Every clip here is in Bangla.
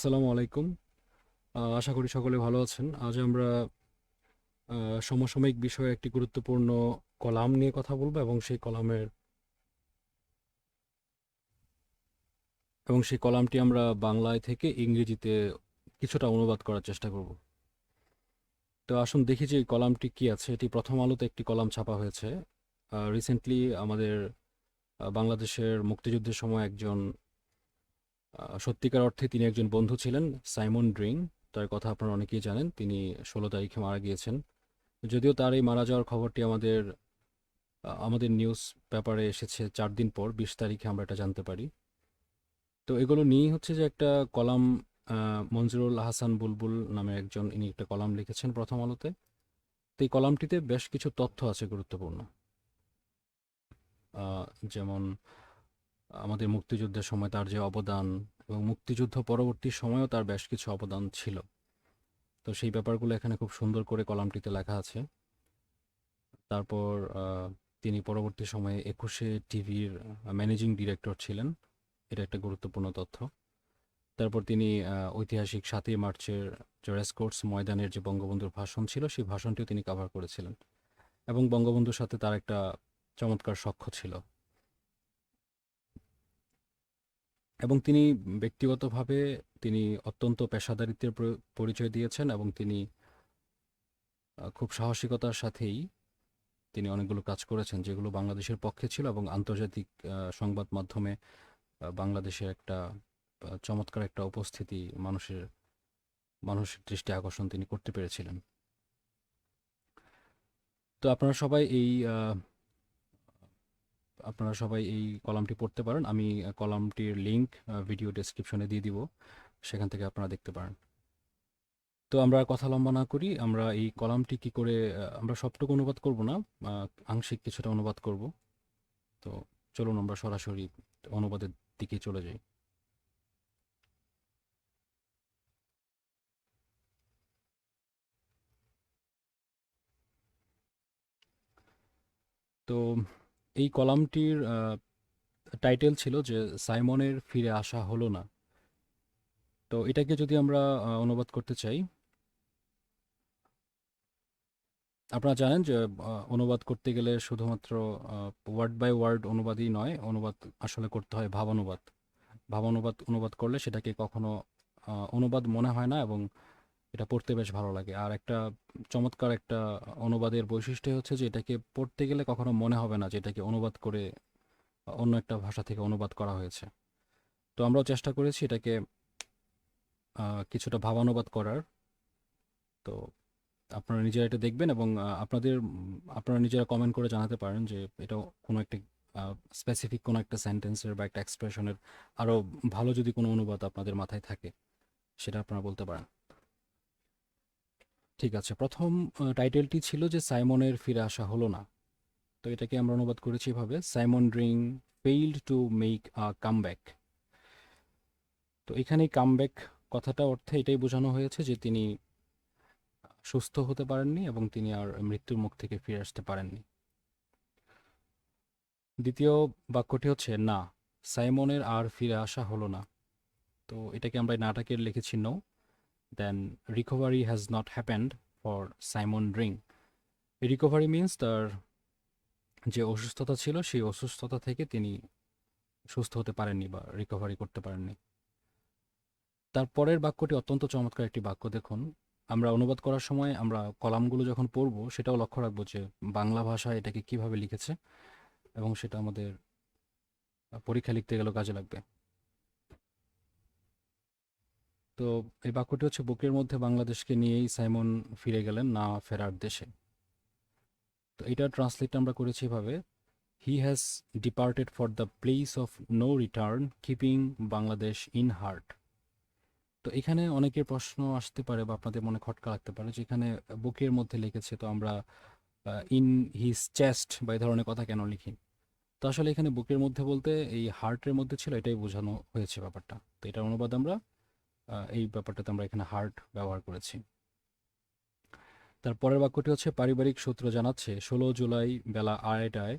আসসালামু আলাইকুম। আশা করি সকলে ভালো আছেন। আজ আমরা সমসাময়িক বিষয়ে একটি গুরুত্বপূর্ণ কলাম নিয়ে কথা বলবো এবং সেই কলামটি আমরা বাংলায় থেকে ইংরেজিতে কিছুটা অনুবাদ করার চেষ্টা করব। তো আসুন দেখি যে এই কলামটি কি আছে। এটি প্রথম আলোতে একটি কলাম ছাপা হয়েছে। রিসেন্টলি আমাদের বাংলাদেশের মুক্তিযুদ্ধের সময় একজন সত্যিকার অর্থে তিনি একজন বন্ধু ছিলেন, সাইমন ড্রিং। তার কথা আপনারা অনেকেই জানেন। তিনি 16 তারিখে মারা গিয়েছেন। যদিও তার এই মারা যাওয়ার খবরটি আমাদের নিউজ পেপারে এসেছে 4 দিন পর, 20 তারিখে আমরা এটা জানতে পারি। তো এগুলো নিয়েই হচ্ছে যে একটা কলাম, মঞ্জুরুল হাসান বুলবুল নামে একজন, ইনি একটা কলাম লিখেছেন প্রথম আলোতে। তো এই কলামটিতে বেশ কিছু তথ্য আছে গুরুত্বপূর্ণ। আহ, যেমন আমাদের মুক্তিযুদ্ধের সময় তার যে অবদান এবং মুক্তিযুদ্ধ পরবর্তী সময়েও তার বেশ কিছু অবদান ছিল। তো সেই ব্যাপারগুলো এখানে খুব সুন্দর করে কলামটিতে লেখা আছে। তারপর তিনি পরবর্তী সময়ে 21শে টিভির ম্যানেজিং ডিরেক্টর ছিলেন। এটা একটা গুরুত্বপূর্ণ তথ্য। তারপর তিনি ঐতিহাসিক 7ই মার্চের যে রেসকোর্স ময়দানের যে বঙ্গবন্ধুর ভাষণ ছিল, সেই ভাষণটিও তিনি কাভার করেছিলেন এবং বঙ্গবন্ধুর সাথে তার একটা চমৎকার সখ্য ছিল। এবং তিনি ব্যক্তিগতভাবে তিনি অত্যন্ত পেশাদারিত্বের পরিচয় দিয়েছেন এবং তিনি খুব সাহসিকতার সাথেই তিনি অনেকগুলো কাজ করেছেন যেগুলো বাংলাদেশের পক্ষে ছিল এবং আন্তর্জাতিক সংবাদ মাধ্যমে বাংলাদেশের একটা চমৎকার একটা উপস্থিতি মানুষের দৃষ্টি আকর্ষণ তিনি করতে পেরেছিলেন। তো আপনারা সবাই এই কলামটি পড়তে পারেন। আমি কলামটির লিংক ভিডিও ডেসক্রিপশনে দিয়ে দিব, সেখান থেকে আপনারা দেখতে পারেন। তো আমরা আর কথা লম্বা না করি, আমরা এই কলামটি কি করে আমরা সবটুকু অনুবাদ করব না, আংশিক কিছুটা অনুবাদ করব। তো চলুন আমরা সরাসরি অনুবাদের দিকে চলে যাই। তো এই কলামটির টাইটেল ছিল যে সাইমনের ফিরে আসা হলো না। তো এটাকে যদি আমরা অনুবাদ করতে চাই, আপনারা জানেন যে অনুবাদ করতে গেলে শুধুমাত্র ওয়ার্ড বাই ওয়ার্ড অনুবাদই নয়, অনুবাদ আসলে করতে হয় ভাবানুবাদ। অনুবাদ করলে সেটাকে কখনো অনুবাদ মনে হয় না এবং এটা পড়তে বেশ ভালো লাগে। আর একটা চমৎকার একটা অনুবাদের বৈশিষ্ট্য হচ্ছে যে এটাকে পড়তে গেলে কখনো মনে হবে না যে এটাকে অনুবাদ করে অন্য একটা ভাষা থেকে অনুবাদ করা হয়েছে। তো আমরাও চেষ্টা করেছি এটাকে কিছুটা ভাবানুবাদ করার। তো আপনারা নিজেরা এটা দেখবেন এবং আপনারা নিজেরা কমেন্ট করে জানাতে পারেন যে এটা কোনো একটা স্পেসিফিক কোনো একটা সেন্টেন্সের বা একটা এক্সপ্রেশনের আরও ভালো যদি কোনো অনুবাদ আপনাদের মাথায় থাকে, সেটা আপনারা বলতে পারেন। ঠিক আছে, প্রথম টাইটেলটি ছিল যে সাইমনের ফিরে আসা হলো না। তো এটাকে আমরা অনুবাদ করেছি এভাবে: Simon drink field to make a comeback. তো এখানে কামব্যাক কথাটা অর্থে এটাই বোঝানো হয়েছে যে তিনি সুস্থ হতে পারেননি এবং তিনি আর মৃত্যুর মুখ থেকে ফিরে আসতে পারেননি। দ্বিতীয় বাক্যটি হচ্ছে না, সাইমনের আর ফিরে আসা হলো না। তো এটাকে আমরা এই নাটকের লিখেছি no, then recovery has not happened for Simon Dring. Recovery means তার যে অসুস্থতা ছিল সেই অসুস্থতা থেকে তিনি সুস্থ হতে পারেননি বা রিকভারি করতে পারেননি। তার পরের বাক্যটি অত্যন্ত চমৎকার একটি বাক্য। দেখুন, আমরা অনুবাদ করার সময় আমরা কলামগুলো যখন পড়ব সেটাও লক্ষ্য রাখবো যে বাংলা ভাষায় এটাকে কিভাবে লিখেছে এবং সেটা আমাদের পরীক্ষা লিখতে গেলেও কাজে লাগবে। তো এই বাক্যটি হচ্ছে, বুকের মধ্যে বাংলাদেশকে নিয়েই সাইমন ফিরে গেলেন না ফেরার দেশে। তো এটার ট্রান্সলেট আমরা করেছি এভাবে: he has departed for the place of no return, keeping Bangladesh in heart. তো এখানে অনেকের প্রশ্ন আসতে পারে বা আপনাদের মনে খটকা লাগতে পারে যে এখানে বুকের মধ্যে লিখেছে, তো আমরা ইন হিজ চেস্ট বা এই ধরনের কথা কেন লিখি? তো আসলে এখানে বুকের মধ্যে বলতে এই হার্টের মধ্যে ছিল, এটাই বোঝানো হয়েছে ব্যাপারটা। তো এটার অনুবাদ আমরা এই ব্যাপারটাতে আমরা এখানে হার্ট ব্যবহার করেছি। তার পরের বাক্যটি হচ্ছে, পারিবারিক সূত্র জানাচ্ছে 16 জুলাই বেলা 2:30টায়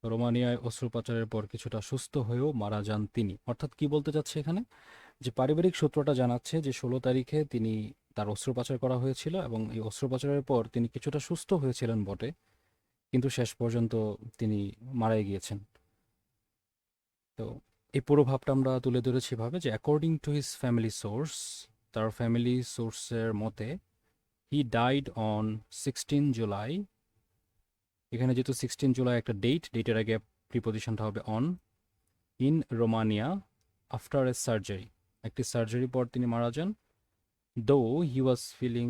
রোমানিয়ায় অস্ত্রোপচারের পর কিছুটা সুস্থ হয়েও মারা যান তিনি। অর্থাৎ কি বলতে চাচ্ছে এখানে, যে পারিবারিক সূত্রটা জানাচ্ছে যে 16 তারিখে তিনি তার অস্ত্রোপচার করা হয়েছিল এবং এই অস্ত্রোপচারের পর তিনি কিছুটা সুস্থ হয়েছিলেন বটে, কিন্তু শেষ পর্যন্ত তিনি মারাই গিয়েছেন। তো এই পুরো ভাবটা আমরা তুলে ধরেছি ভাবে যে according to his family source, তার ফ্যামিলি সোর্সের মতে হি ডাইড অন 16 জুলাই। এখানে যেহেতু 16 জুলাই একটা ডেটের আগে প্রিপোজিশনটা হবে on, in Romania after a surgery, একটি সার্জারি পর তিনি মারা যান। Though he was feeling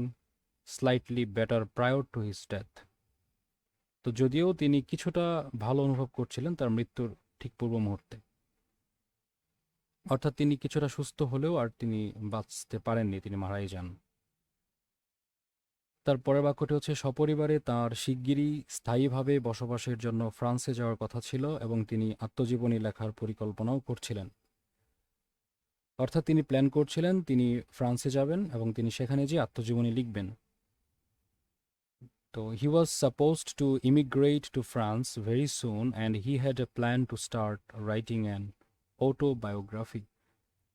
slightly better prior to his death, তো যদিও তিনি কিছুটা ভালো অনুভব করছিলেন তার মৃত্যুর ঠিক পূর্ব মুহূর্তে, অর্থাৎ তিনি কিছুটা সুস্থ হলেও আর তিনি বাঁচতে পারেননি, তিনি মারাই যান। তার পরের বাক্যটি হচ্ছে সপরিবারে তার শিগগিরই স্থায়ীভাবে বসবাসের জন্য ফ্রান্সে যাওয়ার কথা ছিল এবং তিনি আত্মজীবনী লেখার পরিকল্পনাও করছিলেন। অর্থাৎ তিনি প্ল্যান করছিলেন তিনি ফ্রান্সে যাবেন এবং তিনি সেখানে যেয়ে আত্মজীবনী লিখবেন। তো he was supposed to immigrate to France very soon and he had a plan to start writing an autobiography.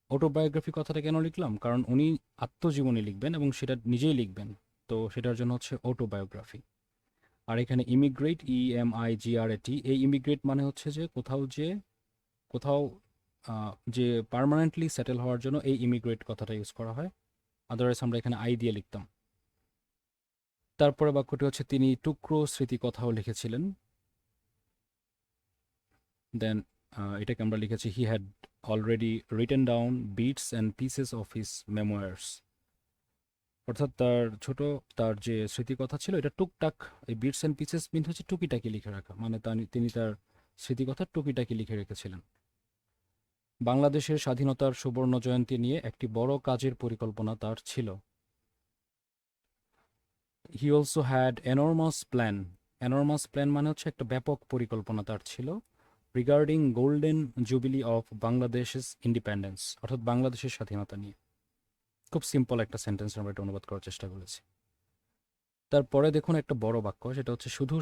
Autobiography কথাটা কেন লিখলাম? কারণ উনি আত্মজীবনী লিখবেন এবং সেটা নিজেই লিখবেন, তো সেটার জন্য হচ্ছে অটোবায়োগ্রাফি। আর এখানে ইমিগ্রেট, EMIGRAT, এই ইমিগ্রেট মানে হচ্ছে যে কোথাও যে পার্মানেন্টলি সেটেল হওয়ার জন্য এই ইমিগ্রেট কথাটা ইউজ করা হয়, আদারওয়াইজ আমরা এখানে আই দিয়ে লিখতাম। তারপরে বাক্যটি হচ্ছে তিনি টুকরো স্মৃতি কথাও লিখেছিলেন। দেন এটাকে আমরা লিখেছি he had already written down bits and pieces of his memoirs. অর্থাৎ তার যে স্মৃতিকথা ছিল এটা টুকটাক, এই বিটস অ্যান্ড পিসেস মিন হচ্ছে টুকিটাকি লিখে রাখা, মানে তিনি তার স্মৃতিকথা টুকিটাকি লিখে রেখেছিলেন। বাংলাদেশের স্বাধীনতার সুবর্ণ জয়ন্তী নিয়ে একটি বড় কাজের পরিকল্পনা তার ছিল। He also had enormous plan. Enormous plan মানে হচ্ছে একটা ব্যাপক পরিকল্পনা তার ছিল রিগার্ডিং গোল্ডেন জুবিলি অফ বাংলাদেশের ইন্ডিপেন্ডেন্স, অর্থাৎ বাংলাদেশের স্বাধীনতা নিয়ে। খুব সিম্পল একটা সেন্টেন্স আমরা এটা অনুবাদ করার চেষ্টা করেছি। তারপরে দেখুন একটা বড় বাক্য, সেটা হচ্ছে শুধু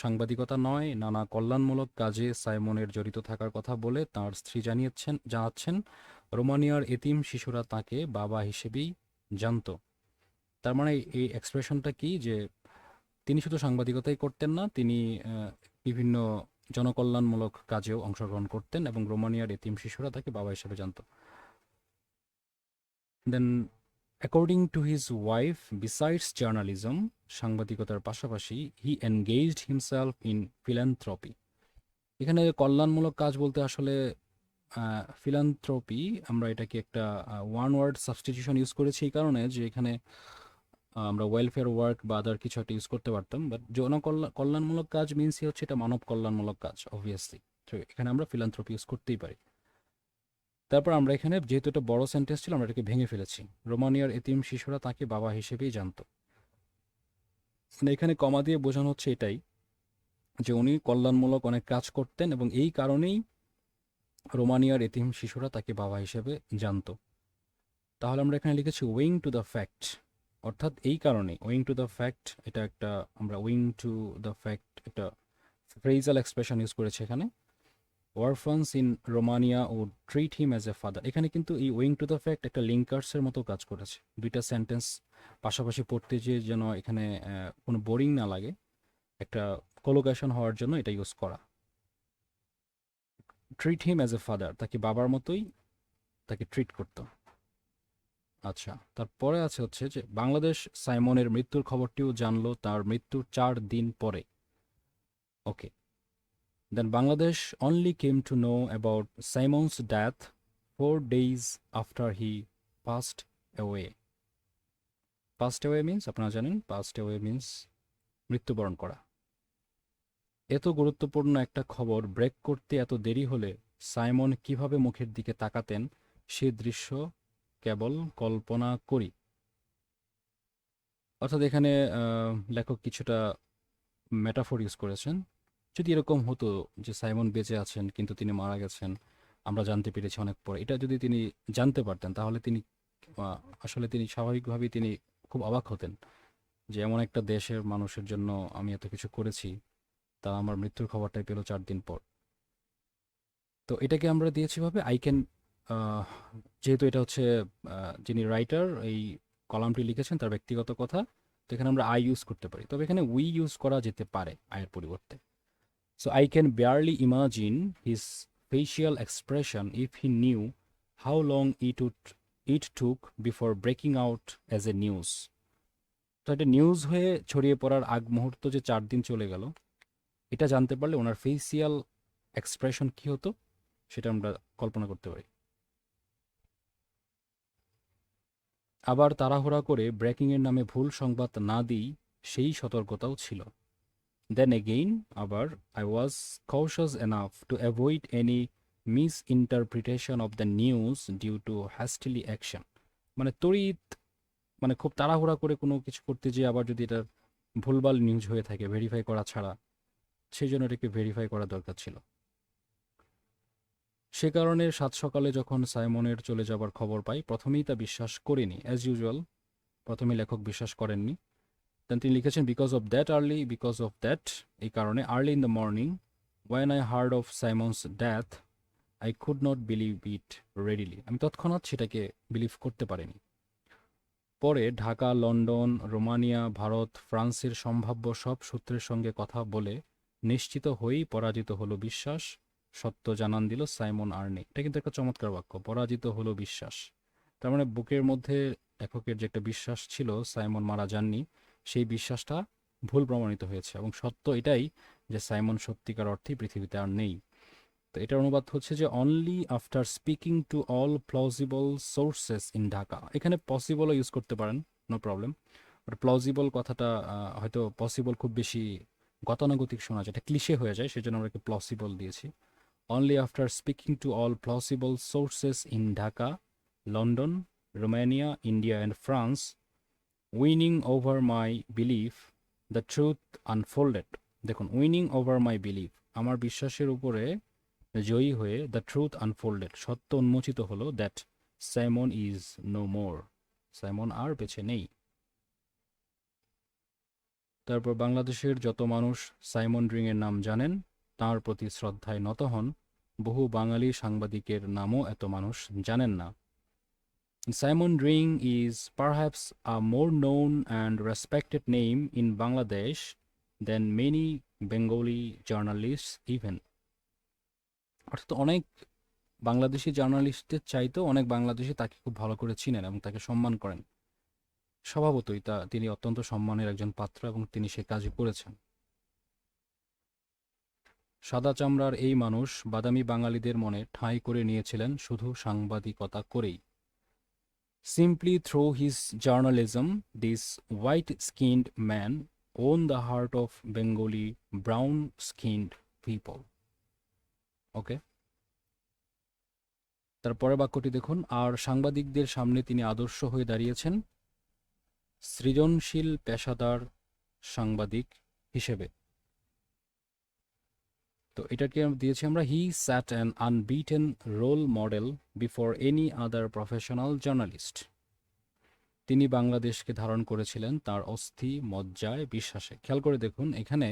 সাংবাদিকতা নয়, নানা কল্যাণমূলক কাজে সাইমনের জড়িত থাকার কথা বলে তার স্ত্রী জানাচ্ছেন রোমানিয়ার এতিম শিশুরা তাকে বাবা হিসেবেই জানতো। তার মানে এই এক্সপ্রেশনটা কি, যে তিনি শুধু সাংবাদিকতাই করতেন না, তিনি বিভিন্ন জনকল্যাণমূলক কাজেও অংশগ্রহণ করতেন এবং রোমানিয়ার এতিম শিশুরা তাকে বাবা হিসেবে জানতো। Then according to his wife, besides journalism, সাংবাদিকতার পাশাপাশি he engaged himself in philanthropy. এখানে কল্যাণমূলক কাজ বলতে আসলে ফিল্যান্থ্রপি, আমরা এটাকে একটা ওয়ান ওয়ার্ড সাবস্টিটিউশন ইউজ করেছি এই কারণে যে এখানে আমরা ওয়েলফেয়ার ওয়ার্ক বা আদার কিছু একটা ইউজ করতে পারতাম, বাট কল্যাণমূলক কাজ মিনসই হচ্ছে এটা মানব কল্যাণমূলক কাজ অবভিয়াসলি, তো এখানে আমরা ফিল্যান্থ্রপি ইউজ করতেই পারি। তারপর আমরা এখানে যেহেতু এটা বড় সেন্টেন্স ছিল আমরা এটাকে ভেঙে ফেলেছি, রোমানিয়ার এতিম শিশুরা তাকে বাবা হিসেবেই জানতো। মানে এখানে কমা দিয়ে বোঝানো হচ্ছে এটাই যে উনি কল্যাণমূলক অনেক কাজ করতেন এবং এই কারণেই রোমানিয়ার এতিম শিশুরা তাকে বাবা হিসেবে জানতো। তাহলে আমরা এখানে লিখেছি ওয়িং টু দ্য ফ্যাক্ট, অর্থাৎ এই কারণে ওয়িং টু দ্য ফ্যাক্ট, এটা একটা আমরা ওয়িং টু দ্য ফ্যাক্ট একটা ফ্রেজাল এক্সপ্রেশন ইউজ করেছি এখানে। ওয়ারফান্স ইন রোমানিয়া ও treat him as a father, এখানে কিন্তু এই ওয়িং টু দ্য ফ্যাক্ট একটা লিঙ্কার্সের মতো কাজ করেছে, দুইটা সেন্টেন্স পাশাপাশি পড়তে যে যেন এখানে কোনো বোরিং না লাগে, একটা কোলোকেশন হওয়ার জন্য এটা ইউজ করা। Treat him as a father, তাকে বাবার মতোই তাকে ট্রিট করতো। আচ্ছা, তারপরে আছে হচ্ছে যে বাংলাদেশ সাইমনের মৃত্যুর খবরটিও জানলো তার মৃত্যুর 4 দিন পরে। Okay, then Bangladesh only came to know about Simon's death 4 days after he passed away. Passed away means, আপনারা জানেন পাস্ট অ্যাওয়ে মিনস মৃত্যুবরণ করা। এত গুরুত্বপূর্ণ একটা খবর ব্রেক করতে এত দেরি হলে সাইমন কিভাবে মুখের দিকে তাকাতেন সে দৃশ্য কেবল কল্পনা করি। অর্থাৎ এখানে লেখক কিছুটা মেটাফোর ইউজ করেছেন। যদি এরকম হতো যে সাইমন বেঁচে আছেন কিন্তু তিনি মারা গেছেন, আমরা জানতে পেরেছি অনেক পরে, এটা যদি তিনি জানতে পারতেন তাহলে তিনি আসলে তিনি স্বাভাবিকভাবেই তিনি খুব অবাক হতেন যে এমন একটা দেশের মানুষের জন্য আমি এত কিছু করেছি, তা আমার মৃত্যুর খবরটাই পেল 4 দিন পর। তো এটাকে আমরা দিয়েছি ভাবে আই ক্যান আহ, যেহেতু এটা হচ্ছে যিনি রাইটার এই কলামটি লিখেছেন তার ব্যক্তিগত কথা, তো এখানে আমরা আই ইউজ করতে পারি, তবে এখানে উই ইউজ করা যেতে পারে আয়ের পরিবর্তে। So I can barely imagine his facial expression if he knew how long it took before breaking out as a news. তো এটা নিউজ হয়ে ছড়িয়ে পড়ার আগ মুহূর্ত যে 4 দিন চলে গেল, এটা জানতে পারলে ওনার ফেসিয়াল এক্সপ্রেশন কি হতো সেটা আমরা কল্পনা করতে পারি। আবার তাড়াহুড়া করে ব্রেকিংয়ের নামে ভুল সংবাদ না দিই, সেই সতর্কতাও ছিল। দেন এগেইন, আবার I was cautious enough to avoid any misinterpretation of the news due to hastily action। মানে তড়িৎ, মানে খুব তাড়াহুড়া করে কোনো কিছু করতে যেয়ে আবার যদি এটা ভুলভাল নিউজ হয়ে থাকে ভেরিফাই করা ছাড়া, সেই জন্য এটাকে ভেরিফাই করা দরকার ছিল। সে কারণে সাত সকালে যখন সাইমনের চলে যাবার খবর পাই, প্রথমেই তা বিশ্বাস করিনি। অ্যাজ ইউজুয়াল, প্রথমে লেখক বিশ্বাস করেননি। দেন তিনি লিখেছেন, বিকজ অফ দ্যাট, এই কারণে, early in the morning when I heard of Simon's death I could not believe it readily. আমি তৎক্ষণাৎ সেটাকে বিলিভ করতে পারিনি। পরে ঢাকা, লন্ডন, রোমানিয়া, ভারত, ফ্রান্সের সম্ভাব্য সব সূত্রের সঙ্গে কথা বলে নিশ্চিত হয়েই পরাজিত হলো বিশ্বাস, সত্য জানান দিল সাইমন আর্নি। এটা কিন্তু একটা চমৎকার বাক্য, পরাজিত হলো বিশ্বাস। তার মানে বুকের মধ্যে লেখকের যে একটা বিশ্বাস ছিল সাইমন মারা যাননি, সেই বিশ্বাসটা ভুল প্রমাণিত হয়েছে, এবং সত্য এটাই যে সাইমন সত্যিকার অর্থেই পৃথিবীতে আর নেই। তো এটার অনুবাদ হচ্ছে যে only after speaking to all plausible sources in Dhaka. এখানে পসিবলও ইউজ করতে পারেন, নো প্রবলেম। বাট প্লজিবল কথাটা হয়তো পসিবল খুব বেশি গতানুগতিক শোনা যায়, এটা ক্লিশে হয়ে যায়, সেজন্য আমরা প্লসিবল দিয়েছি। Only after speaking to all plausible sources in Dhaka, London, Romania, India and France, winning over my belief the truth unfolded. দেখুন, উইনিং ওভার মাই বিলিফ, আমার বিশ্বাসের উপরে জয়ী হয়ে, দ্য ট্রুথ আনফোল্ডেড, সত্য উন্মোচিত হলো, that Simon is no more, Simon আর বেঁচে নেই। তারপর বাংলাদেশের যত মানুষ সাইমন রিংয়ের নাম জানেন তার প্রতি শ্রদ্ধায় নত হন, বহু বাঙালি সাংবাদিকের নামও এত মানুষ জানেন না। Simon ring is perhaps a more known and respected name in Bangladesh then many Bengali journalist even. অর্থাৎ অনেক বাংলাদেশি জার্নালিস্টের চাইতেও অনেক বাংলাদেশি তাকে খুব ভালো করে চিনেন এবং তাকে সম্মান করেন। স্বভাবতই তিনি অত্যন্ত সম্মানের একজন পাত্র এবং তিনি সে কাজই করেছেন। সাদা চামড়ার এই মানুষ বাদামি বাঙালিদের মনে ঠাঁই করে নিয়েছিলেন শুধু সাংবাদিকতা করেই। Simply through his journalism this white skinned man won the heart of Bengali brown skinned people. Okay, তারপরে বাক্যটি দেখুন, আর সাংবাদিকদের সামনে তিনি আদর্শ হয়ে দাঁড়িয়েছেন সৃজনশীল পেশাদার সাংবাদিক হিসেবে। তো এটাকে দিয়েছি আমরা, he sat an unbeaten role model before any other professional journalist. তিনি বাংলাদেশকে ধারণ করেছিলেন তার অস্থি মজ্জায় বিশ্বাসে। খেয়াল করে দেখুন, এখানে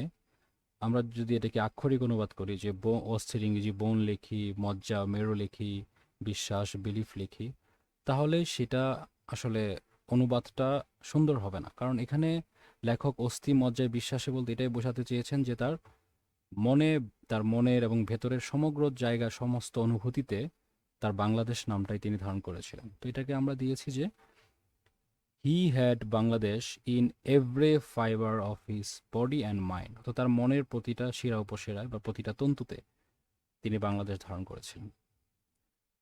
আমরা যদি এটাকে আক্ষরিক অনুবাদ করি, যে অস্থির ইংরেজি বোন লিখি, মজ্জা মেরু লিখি, বিশ্বাস বিলিফ লিখি, তাহলে সেটা আসলে অনুবাদটা সুন্দর হবে না। কারণ এখানে লেখক অস্থি মজ্জায় বিশ্বাসে বলতে এটাই বোঝাতে চেয়েছেন যে মনে তার মনের এবং ভেতরের সমগ্র জায়গা সমস্ত অনুভূতিতে তার বাংলাদেশ নামটাই তিনি ধারণ করেছিলেন। তো এটাকে আমরা দিয়েছি যে he had Bangladesh in every fibre of his body and mind. তো তার মনের প্রতিটা শিরা উপশিরায় বা প্রতিটা তন্তুতে তিনি বাংলাদেশ ধারণ করেছিলেন।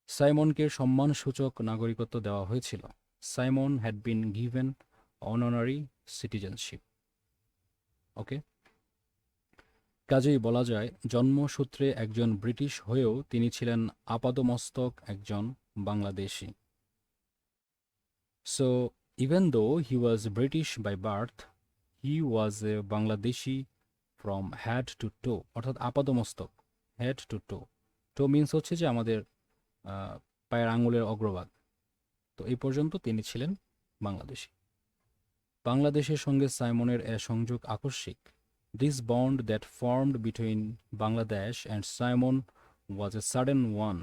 সাইমনকে সম্মানসূচক নাগরিকত্ব দেওয়া হয়েছিল। Simon had been given honorary citizenship. Okay, কাজেই বলা যায় জন্মসূত্রে একজন ব্রিটিশ হয়েও তিনি ছিলেন আপাদমস্তক একজন Bangladeshi. So even though he was British by birth, he was a Bangladeshi from head to toe. অর্থাৎ আপাদমস্তক, head to toe. Toe means হচ্ছে যে আমাদের পায়ের আঙুলের অগ্রভাগ। তো এই পর্যন্ত তিনি ছিলেন বাংলাদেশি। বাংলাদেশের সঙ্গে সাইমনের এ সংযোগ আকস্মিক। This bond that formed between Bangladesh and Simon was a sudden one.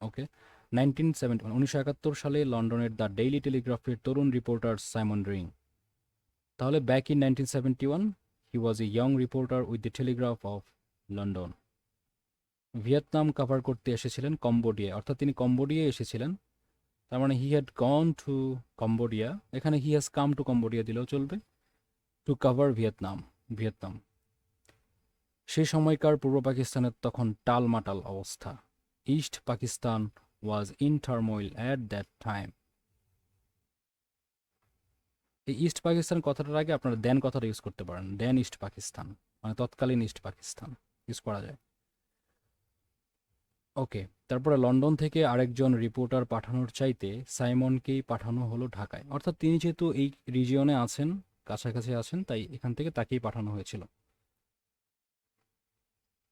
ওকে, 1971 সালে লন্ডনের দ্য ডেইলি টেলিগ্রাফের তরুণ রিপোর্টার সাইমন রিং। তাহলে back in 1971 he was a young reporter with the Telegraph of London. Vietnam cover করতে এসেছিলেন কম্বোডিয়া, অর্থাৎ তিনি কম্বোডিয়ায় এসেছিলেন। তার মানে he had gone to Cambodia, এখানে he has come to Cambodia দিলেও চলবে, টু কভার ভিয়েতনাম। সেই সময়কার পূর্ব পাকিস্তানের তখন টালমাটাল অবস্থা। East Pakistan was in turmoil at that time. এই ইস্ট পাকিস্তান কথাটার আগে আপনারা দেন কথাটা ইউজ করতে পারেন, দেন ইস্ট পাকিস্তান, মানে তৎকালীন ইস্ট পাকিস্তান ইউজ করা যায়। ওকে, তারপরে লন্ডন থেকে আরেকজন রিপোর্টার পাঠানোর চাইতে সাইমনকেই পাঠানো হলো ঢাকায়, অর্থাৎ তিনি যেহেতু এই রিজিয়নে আছেন, কাছাকাছি আছেন, তাই এখান থেকে তাকেই পাঠানো হয়েছিল।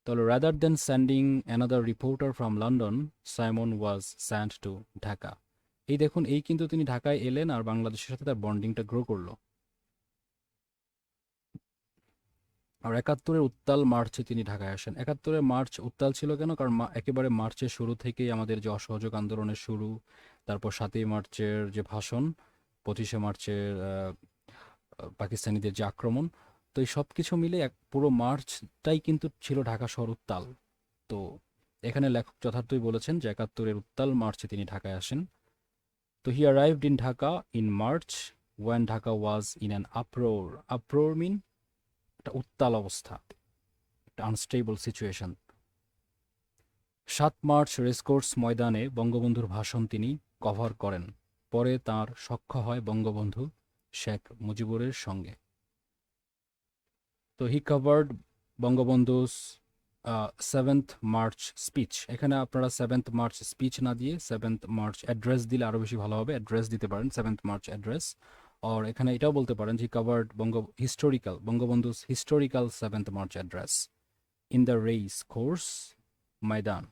তাহলে rather then sending another reporter from London, Simon was sent to Dhaka. এই দেখুন, এই কিন্তু তিনি ঢাকায় এলেন আর বাংলাদেশের সাথে তার বন্ডিংটা গ্রো করলো। আর 71-এর উত্তাল মার্চে তিনি ঢাকায় আসেন। 71-এর মার্চ উত্তাল ছিল কেন? কারণ একেবারে মার্চের শুরু থেকেই আমাদের যে অসহযোগ আন্দোলনের শুরু, তারপর 7ই মার্চের যে ভাষণ, 25শে মার্চের পাকিস্তানিদের যে আক্রমণ, তো এই সব কিছু মিলে পুরো মার্চটাই কিন্তু ছিল ঢাকা শহর উত্তাল। তো এখানে লেখক যথার্থই বলেছেন যে 71-এর উত্তাল মার্চে তিনি ঢাকায় আসেন। তো he arrived in Dhaka in March when Dhaka was in an uproar. Uproar mean একটা উত্তাল অবস্থা, একটা আনস্টেবল সিচুয়েশন। 7 মার্চ রেসকোর্স ময়দানে বঙ্গবন্ধুর ভাষণ তিনি কভার করেন। পরে তার সখ্য হয় বঙ্গবন্ধু শেখ মুজিবুরের সঙ্গে। তো হি covered Bangabandhu's 7th March speech. এখানে আপনারা 7th মার্চ স্পিচ না দিয়ে 7th মার্চ অ্যাড্রেস দিলে আরও বেশি ভালো হবে, অ্যাড্রেস দিতে পারেন, 7th মার্চ অ্যাড্রেস। আর এখানে এটাও বলতে পারেন যে covered Bangabandhu's historical 7th March address in the race course Maidan,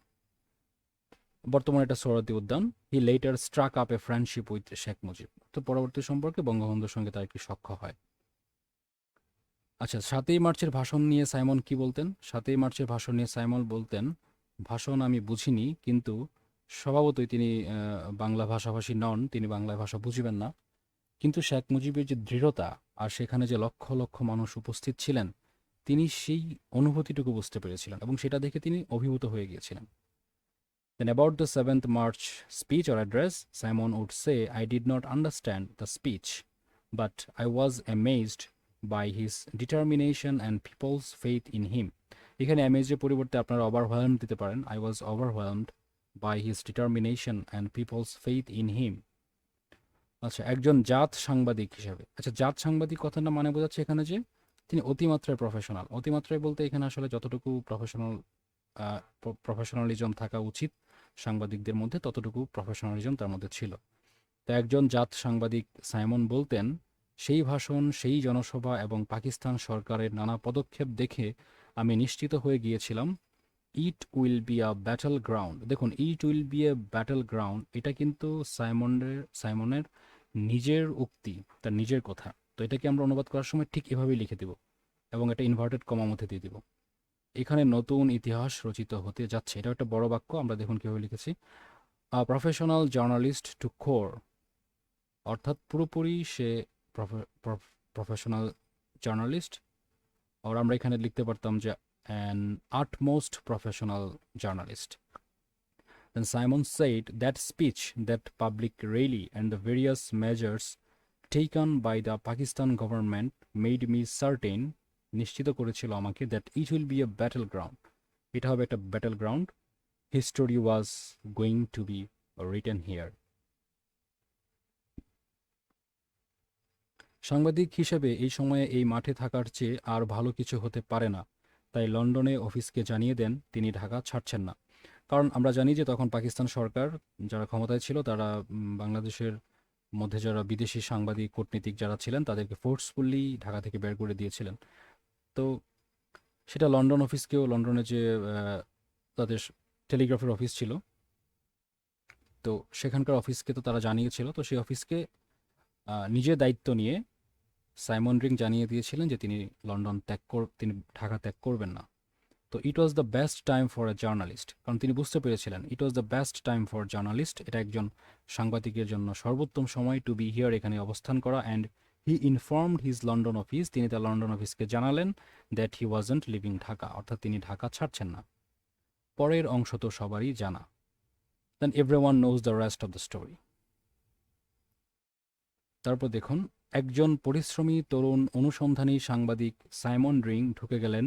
বর্তমানে এটা Suhrawardy Udyan. He later struck up a friendship with Sheikh Mujib. তো পরবর্তী সম্পর্কে বঙ্গবন্ধুর সঙ্গে তার একটি সখ্য হয়। আচ্ছা, 7ই মার্চের ভাষণ নিয়ে সাইমন কি বলতেন? 7ই মার্চের ভাষণ নিয়ে সাইমন বলতেন, ভাষণ আমি বুঝিনি, কিন্তু স্বভাবতই তিনি বাংলা ভাষাভাষী নন, তিনি বাংলা ভাষা বুঝবেন না, কিন্তু শেখ মুজিবের যে দৃঢ়তা আর সেখানে যে লক্ষ লক্ষ মানুষ উপস্থিত ছিলেন, তিনি সেই অনুভূতিটুকু বুঝতে পেরেছিলেন এবং সেটা দেখে তিনি অভিভূত হয়ে গিয়েছিলেন। Then about the 7th March speech or address, Simon would say, I did not understand the speech, but I was amazed by his determination and people's faith in him. এখানে amazed এর পরিবর্তে আপনারা overwhelmed দিতে পারেন। I was overwhelmed by his determination and people's faith in him. আচ্ছা, একজন জাত সাংবাদিক হিসেবে, আচ্ছা জাত সাংবাদিক কথাটা মানে বোঝাচ্ছে এখানে যে তিনি অতিমাত্রায় প্রফেশনাল। অতিমাত্রায় বলতে এখানে আসলে যতটুকু প্রফেশনালিজম থাকা উচিত সাংবাদিকদের মধ্যে, ততটুকু প্রফেশনালিজম তার মধ্যে ছিল। তো একজন জাত সাংবাদিক সাইমন বলতেন, সেই ভাষণ, সেই জনসভা এবং পাকিস্তান সরকারের নানা পদক্ষেপ দেখে আমি নিশ্চিত হয়ে গিয়েছিলাম, it will be a battleground. দেখুন, it will be a battleground, এটা কিন্তু সাইমনের নিজের উক্তি, তার নিজের কথা। তো এটাকে আমরা অনুবাদ করার সময় ঠিক এভাবেই লিখে দিব এবং এটা ইনভার্টেড কমা মধ্যে দিয়ে দিব। এখানে নতুন ইতিহাস রচিত হতে যাচ্ছে, এটা একটা বড় বাক্য, আমরা দেখুন কীভাবে লিখেছি। প্রফেশনাল জার্নালিস্ট টু কোর, অর্থাৎ পুরোপুরি সে প্রফেশনাল জার্নালিস্ট। আর আমরা এখানে লিখতে পারতাম যে an utmost professional journalist. Then Simon said that speech, that public rally and the various measures taken by the Pakistan government made me certain, নিশ্চিত করেছিল আমাকে, that it will be a battleground, এটা হবে একটা battle ground, history was going to be written here. সাংবাদিক হিসেবে এই সময়ে এই মাঠে থাকার চেয়ে আর ভালো কিছু হতে পারে না, তাই লন্ডনে অফিসকে জানিয়ে দেন তিনি ঢাকা ছাড়ছেন না। কারণ আমরা জানি যে তখন পাকিস্তান সরকার যারা ক্ষমতায় ছিল, তারা বাংলাদেশের মধ্যে যারা বিদেশি সাংবাদিক কূটনীতিক যারা ছিলেন, তাদেরকে ফোর্সফুলি ঢাকা থেকে বের করে দিয়েছিলেন। তো সেটা লন্ডন অফিসকেও, লন্ডনে যে তাদের টেলিগ্রাফের অফিস ছিল, তো সেখানকার অফিসকে তো তারা জানিয়েছিল। তো সেই অফিসকে নিজের দায়িত্ব নিয়ে সাইমন রিং জানিয়ে দিয়েছিলেন যে তিনি তিনি ঢাকা ত্যাগ করবেন না। তো it was the best time for a journalist, কারণ তিনি বুঝতে পেরেছিলেন it was the best time for journalist, এটা একজন সাংবাদিকের জন্য সর্বোত্তম সময় টু বি হিয়ার, এখানে অবস্থান করা। And he informed his London office, তিনি তার লন্ডন অফিসকে জানালেন that he wasn't living Dhaka, অর্থাৎ তিনি ঢাকা ছাড়ছেন না। পরের অংশ তো সবারই জানা। Then everyone knows the rest of the story. তারপর দেখুন, একজন পরিশ্রমী তরুণ অনুসন্ধানী সাংবাদিক সাইমন রিং ঢুকে গেলেন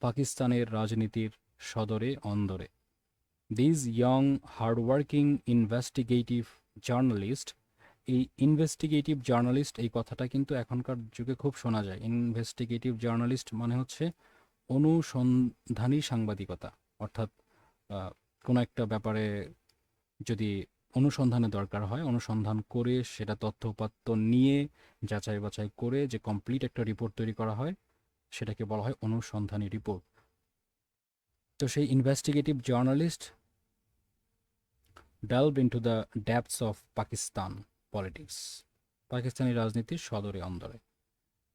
পাকিস্তানের রাজনীতির সদরে অন্দরে। These young hardworking investigative journalist, এই ইনভেস্টিগেটিভ জার্নালিস্ট এই কথাটা কিন্তু এখনকার যুগে খুব শোনা যায়। ইনভেস্টিগেটিভ জার্নালিস্ট মানে হচ্ছে অনুসন্ধানী সাংবাদিকতা, অর্থাৎ কোনো একটা ব্যাপারে যদি অনুসন্ধানের দরকার হয়, অনুসন্ধান করে সেটা তথ্য উপাত্ত নিয়ে যাচাই বাছাই করে যে কমপ্লিট একটা রিপোর্ট তৈরি করা হয়, সেটাকে বলা হয় অনুসন্ধানী রিপোর্ট। তো সেই investigative journalist delve into the depths of Pakistan politics, Pakistani রাজনীতির সদরে অন্দরে।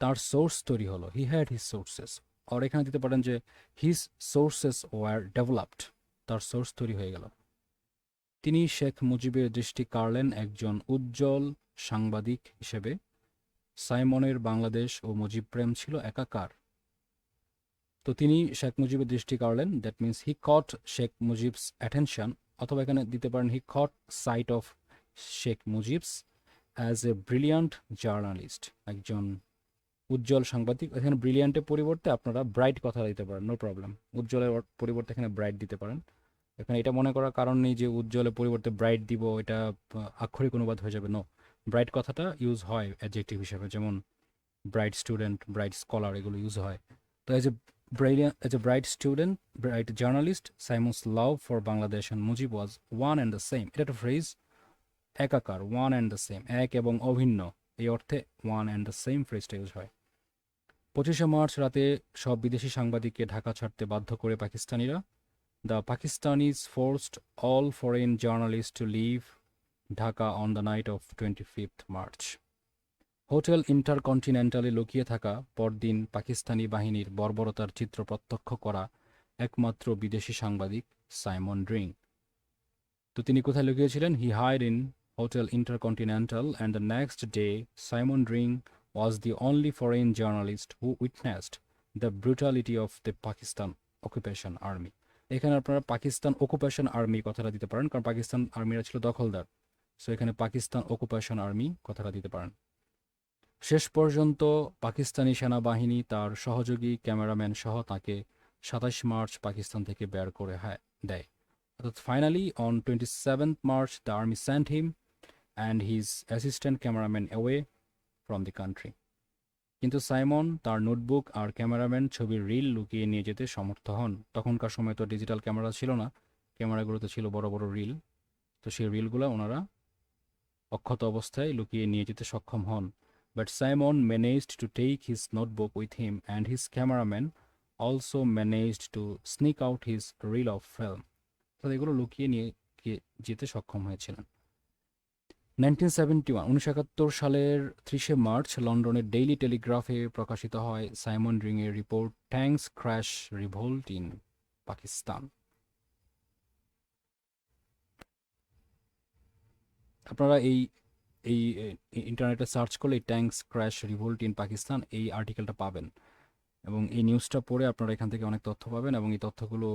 তার সোর্স তৈরি হলো, হি হ্যাড হিজ সোর্সেস, আর এখানে দিতে পারেন যে হিজ সোর্সেস ওয়ার ডেভেলপড, তার সোর্স তৈরি হয়ে গেল। তিনি শেখ মুজিবের দৃষ্টি কাড়লেন একজন উজ্জ্বল সাংবাদিক হিসেবে। সাইমনের বাংলাদেশ ও মুজিব প্রেম ছিল একাকার। তো তিনি শেখ মুজিবের দৃষ্টি কাড়লেন, that means he caught Sheikh Mujib's attention, অথবা এখানে দিতে পারেন he caught sight of Sheikh Mujib's as a brilliant journalist, একজন উজ্জ্বল সাংবাদিক। এখানে ব্রিলিয়ান্টের পরিবর্তে আপনারা ব্রাইট কথা দিতে পারেন, নো প্রবলেম। উজ্জ্বলের পরিবর্তে এখানে ব্রাইট দিতে পারেন। এখানে এটা মনে করার কারণ নেই যে উজ্জ্বলের পরিবর্তে ব্রাইট দিব, এটা আক্ষরিক অনুবাদ হয়ে যাবে। নো, ব্রাইট কথাটা ইউজ হয় অ্যাডজেক্টিভ হিসেবে, যেমন ব্রাইট স্টুডেন্ট, ব্রাইট স্কলার, এগুলো ইউজ হয়। তো as a bright student, bright journalist, Simon's love for Bangladesh and Mujib was one and the same. এটা একটা ফ্রেজ, একাকার, ওয়ান অ্যান্ড দ্য সেম, এক এবং অভিন্ন, এই অর্থে ওয়ান অ্যান্ড দ্য সেম ফ্রেজটা ইউজ হয়। 25শে মার্চ রাতে সব বিদেশি সাংবাদিককে ঢাকা ছাড়তে বাধ্য করে পাকিস্তানিরা। The Pakistanis forced all foreign journalist to leave Dhaka on the night of 25th March. Hotel ইন্টারকন্টিনেন্টালে লুকিয়ে থাকা পরদিন পাকিস্তানি বাহিনীর বর্বরতার চিত্র প্রত্যক্ষ করা একমাত্র বিদেশি সাংবাদিক সাইমন রিং। তো তিনি কোথায় লুকিয়েছিলেন? He hide in hotel Intercontinental, and the next day Simon Ring was the only foreign journalist who witnessed the brutality of the Pakistan occupation army. এখানে আপনারা পাকিস্তান অকুপেশন আর্মি কথাটা দিতে পারেন, কারণ পাকিস্তান আর্মিরা ছিল দখলদার। সো এখানে পাকিস্তান অকুপেশন আর্মি কথাটা দিতে পারেন। শেষ পর্যন্ত পাকিস্তানি সেনাবাহিনী তার সহযোগী ক্যামেরাম্যান সহ তাকে 27 মার্চ পাকিস্তান থেকে বের করে দেয়। অর্থাৎ finally on 27th March the army sent him and his assistant cameraman away from the country. কিন্তু সাইমন তার নোটবুক আর ক্যামেরাম্যান ছবির রিল লুকিয়ে নিয়ে যেতে সমর্থ হন। তখনকার সময় তো ডিজিটাল ক্যামেরা ছিল না, ক্যামেরাগুলোতে ছিল বড় বড় রিল। তো সেই রিলগুলো ওনারা অক্ষত অবস্থায় লুকিয়ে নিয়ে যেতে সক্ষম হন। But Simon managed to take his notebook with him, and his cameraman also managed to sneak out his reel of film. তো এগুলো লুকিয়ে নিয়ে যেতে সক্ষম হয়েছিলেন। 1971 সালের 30শে মার্চ লন্ডনের ডেইলি টেলিগ্রাফে প্রকাশিত হয় সাইমন রিংয়ের report tanks crash revolt in Pakistan. আপনারা এই ইন্টারনেটে সার্চ করলে tanks crash revolt in Pakistan এই আর্টিকেলটা পাবেন, এবং এই নিউজটা পড়ে আপনারা এখান থেকে অনেক তথ্য পাবেন, এবং এই তথ্যগুলো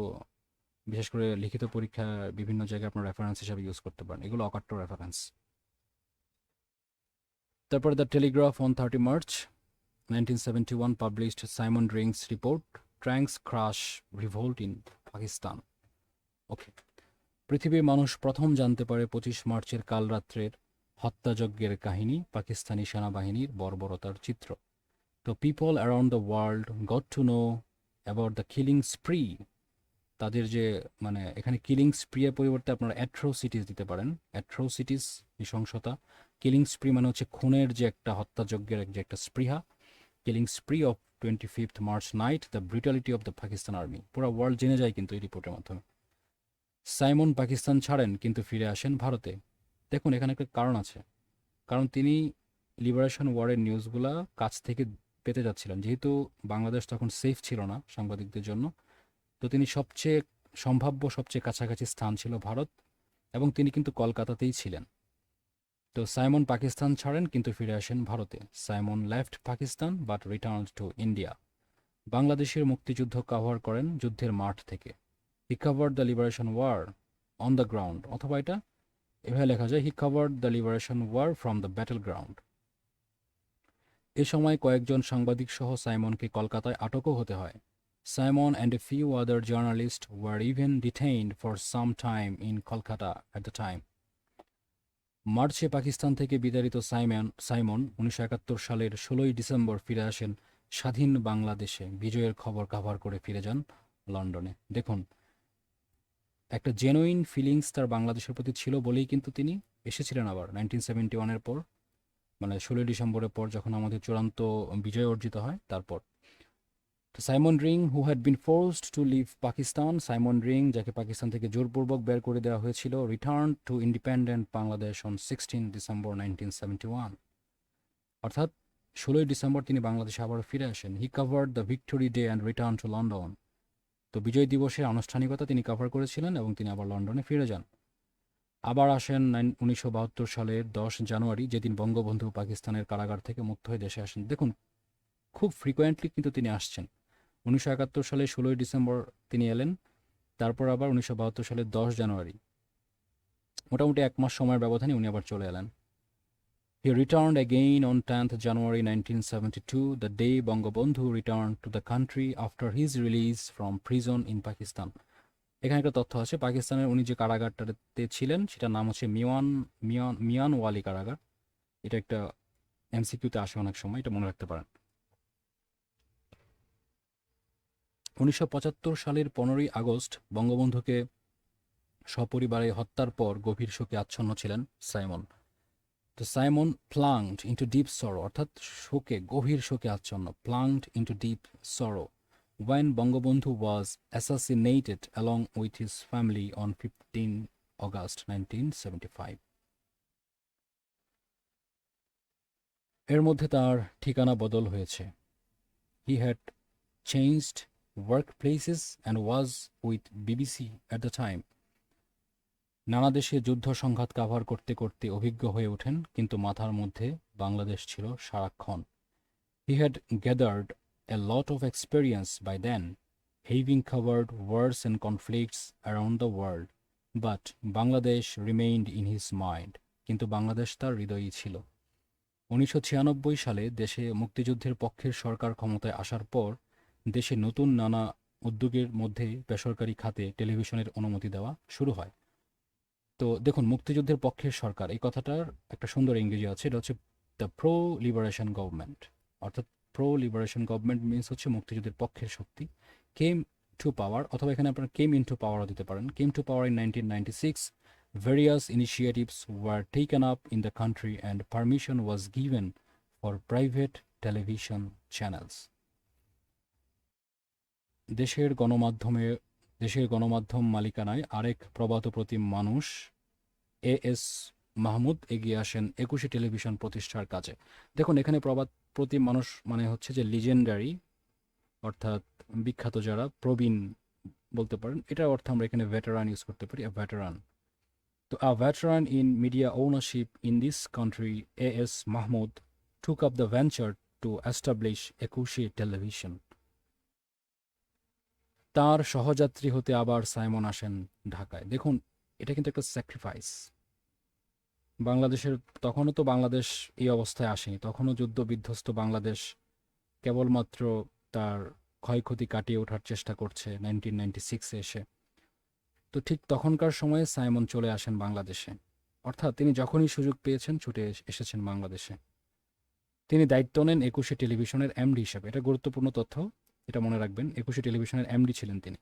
বিশেষ করে লিখিত পরীক্ষা বিভিন্ন জায়গায় আপনার রেফারেন্স হিসাবে ইউজ করতে পারেন, এগুলো অকাট্য রেফারেন্স। তারপরে the Telegraph on 30 March 1971 published Simon Ring's report tanks crash revolt in Pakistan. Okay, পৃথিবীর মানুষ প্রথম জানতে পারে 25 মার্চের কাল রাত্রের হত্যাযজ্ঞের কাহিনী, পাকিস্তানি সেনাবাহিনীর বর্বরতার চিত্র। তো people around the world got to know about the killing spree. তাদের যে এখানে কিলিং স্প্রিয়ের পরিবর্তে আপনারা অ্যাট্রোসিটিস দিতে পারেন। অ্যাট্রোসিটিস নৃশংসতা, কিলিং স্প্রি মানে হচ্ছে খুনের যে একটা হত্যাযজ্ঞের যে একটা স্পৃহা। Killing spree of 25th March night the brutality of the Pakistan army. পুরো ওয়ার্ল্ড জেনে যায় কিন্তু এই রিপোর্টের মাধ্যমে। সাইমন পাকিস্তান ছাড়েন কিন্তু ফিরে আসেন ভারতে। দেখুন এখানে একটা কারণ আছে, কারণ তিনি লিবারেশন ওয়ারের নিউজগুলা কাছ থেকে পেতে যাচ্ছিলেন, যেহেতু বাংলাদেশ তখন সেফ ছিল না সাংবাদিকদের জন্য। তো তিনি সবচেয়ে কাছাকাছি স্থান ছিল ভারত, এবং তিনি কিন্তু কলকাতাতেই ছিলেন। তো সাইমন পাকিস্তান ছাড়েন কিন্তু ফিরে আসেন ভারতে। Simon left Pakistan but returned to India. বাংলাদেশের মুক্তিযুদ্ধ কভার করেন যুদ্ধের মাঠ থেকে। He covered the liberation war on the ground, অথবা এটা এভাবে লেখা যায় he covered the liberation war from the battle ground. এ সময় কয়েকজন সাংবাদিক সহ সাইমনকে কলকাতায় আটকও হতে হয়। Simon and a few other journalist were even detained for some time in Kolkata at the time. মার্চে পাকিস্তান থেকে বিতাড়িত সাইমন 1971 সালের 16ই ডিসেম্বর ফিরে আসেন স্বাধীন বাংলাদেশে। বিজয়ের খবর কাভার করে ফিরে যান লন্ডনে। দেখুন, একটা জেনুইন ফিলিংস তার বাংলাদেশের প্রতি ছিল বলেই কিন্তু তিনি এসেছিলেন আবার 1971-এর পর, মানে 16ই ডিসেম্বরের পর, যখন আমাদের চূড়ান্ত বিজয় অর্জিত হয় তারপর। তো Simon Ring, who had been forced to leave Pakistan, Simon Ring যাকে পাকিস্তান থেকে জোরপূর্বক বের করে দেওয়া হয়েছিল, return to independent Bangladesh on 16 December 1971। অর্থাৎ 16ই ডিসেম্বর তিনি বাংলাদেশে আবার ফিরে আসেন। He covered the victory day and return to London. তো বিজয় দিবসের আনুষ্ঠানিকতা তিনি কভার করেছিলেন এবং তিনি আবার লন্ডনে ফিরে যান। আবার আসেন 1972 সালের 10 জানুয়ারি, যেদিন বঙ্গবন্ধু পাকিস্তানের কারাগার থেকে মুক্ত হয়ে দেশে আসেন। দেখুন, খুব ফ্রিকোয়েন্টলি কিন্তু তিনি আসছেন। 1971 সালে 16ই ডিসেম্বর তিনি এলেন, তারপর আবার 1972 সালের 10 জানুয়ারি, মোটামুটি 1 মাস সময়ের ব্যবধানে উনি আবার চলে এলেন। He returned again on 10th January 1972, the day Bangabandhu returned to the country after his release from prison in Pakistan. এখানে একটা তথ্য আছে, পাকিস্তানের উনি যে কারাগারটাতে ছিলেন সেটার নাম হচ্ছে মিয়ানওয়ালি কারাগার। এটা একটা এমসিকিউতে আসে অনেক সময়, এটা মনে রাখতে পারেন। 1975 সালের 15ই আগস্ট বঙ্গবন্ধুকে সপরিবারে হত্যার পর গভীর শোকে আচ্ছন্ন ছিলেন সাইমন। তো সাইমন প্লাংড ইন্টু ডিপ সরো, অর্থাৎ গভীর শোকে আচ্ছন্ন, প্লাংড ইন্টু ডিপ সরো when Bangabandhu was assassinated along with his family on 15 August 1975. এর মধ্যে তার ঠিকানা বদল হয়েছে। He had changed workplaces and was with BBC at the time. নানা দেশে যুদ্ধ সংঘাত কাভার করতে করতে অভিজ্ঞ হয়ে ওঠেন, কিন্তু মাথার মধ্যে বাংলাদেশ ছিল সারাক্ষণ। He had gathered a lot of experience by then, having covered wars and conflicts around the world, but Bangladesh remained in his mind. কিন্তু বাংলাদেশ তার হৃদয়েই ছিল। 1996 সালে দেশে মুক্তিযুদ্ধের পক্ষের সরকার ক্ষমতায় আসার পর দেশে নতুন নানা উদ্যোগের মধ্যে বেসরকারি খাতে টেলিভিশনের অনুমতি দেওয়া শুরু হয়। তো দেখুন, মুক্তিযুদ্ধের পক্ষের সরকার, এই কথাটার একটা সুন্দর ইংরেজি আছে, এটা হচ্ছে দ্য প্রো লিবারেশন গভর্নমেন্ট। অর্থাৎ প্রো লিবারেশন গভর্নমেন্ট মিনস হচ্ছে মুক্তিযুদ্ধের পক্ষের শক্তি। কেম টু পাওয়ার, অথবা এখানে আপনারা কেম ইনটু পাওয়ারও দিতে পারেন। Came to power in 1996, various initiatives were taken up in the country and permission was given for private television channels. দেশের গণমাধ্যম মালিকানায় আরেক প্রবাদ প্রতিম মানুষ এএস মাহমুদ এগিয়ে আসেন 21 টেলিভিশন প্রতিষ্ঠার কাজে। দেখুন, এখানে প্রবাদ প্রতিম মানুষ মানে হচ্ছে যে লিজেন্ডারি, অর্থাৎ বিখ্যাত যারা, প্রবীণ বলতে পারেন। এটার অর্থ আমরা এখানে ভেটারান ইউজ করতে পারি, ভেটারান। তো a veteran in media ownership in this country, A.S. Mahmood took up the venture to establish একুশে টেলিভিশন। তার সহযাত্রী হতে আবার সাইমন আসেন ঢাকায়। দেখুন, এটা কিন্তু একটা স্যাক্রিফাইস। তখনও তো বাংলাদেশ এই অবস্থায় আসেনি, তখনও যুদ্ধ বিধ্বস্ত বাংলাদেশ কেবলমাত্র তার ক্ষয়ক্ষতি কাটিয়ে ওঠার চেষ্টা করছে 1996-এ এসে। তো ঠিক তখনকার সময়ে সাইমন চলে আসেন বাংলাদেশে, অর্থাৎ তিনি যখনই সুযোগ পেয়েছেন ছুটে এসেছেন বাংলাদেশে। তিনি দায়িত্ব নেন একুশে টেলিভিশনের এমডি হিসেবে। এটা গুরুত্বপূর্ণ তথ্য, এটা মনে রাখবেন। একুশে টেলিভিশনের এমডি ছিলেন তিনি,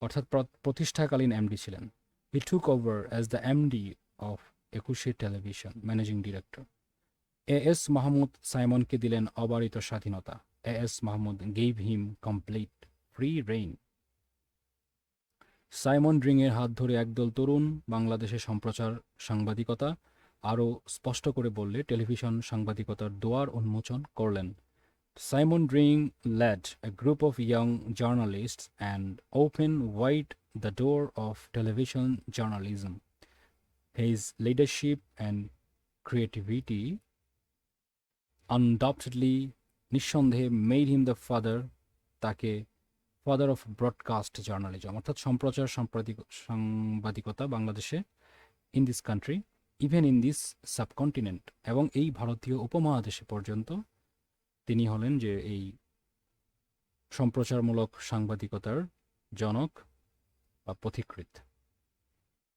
অর্থাৎ প্রতিষ্ঠাকালীন এমডি ছিলেন। He took over as the MD of Ekushey television, managing director. A S Mahmud সাইমনকে দিলেন অবারিত স্বাধীনতা। A S Mahmud gave him complete free rein. Simon রিংয়ের হাত ধরে একদল তরুণ বাংলাদেশে সম্প্রচার সাংবাদিকতা আরও স্পষ্ট করে বললে টেলিভিশন সাংবাদিকতার দুয়ার উন্মোচন করলেন। Simon Ring led a group of young journalists and opened wide the door of television journalism. His leadership and creativity undoubtedly নিঃসন্দেহে made him the father তাকে ফাদার অফ ব্রডকাস্ট জার্নালিজম অর্থাৎ সম্প্রচার সাংবাদিকতা বাংলাদেশে in this country even in this subcontinent এবং এই ভারতীয় উপমহাদেশে পর্যন্ত তিনি হলেন যে এই সম্প্রচারমূলক সাংবাদিকতার জনক বা পথিকৃৎ।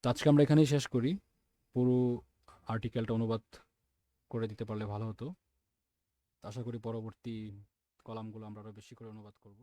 তো আজকে আমরা এখানেই শেষ করি। পুরো আর্টিকেলটা অনুবাদ করে দিতে পারলে ভালো হতো। আশা করি পরবর্তী কলামগুলো আমরা আরও বেশি করে অনুবাদ করব।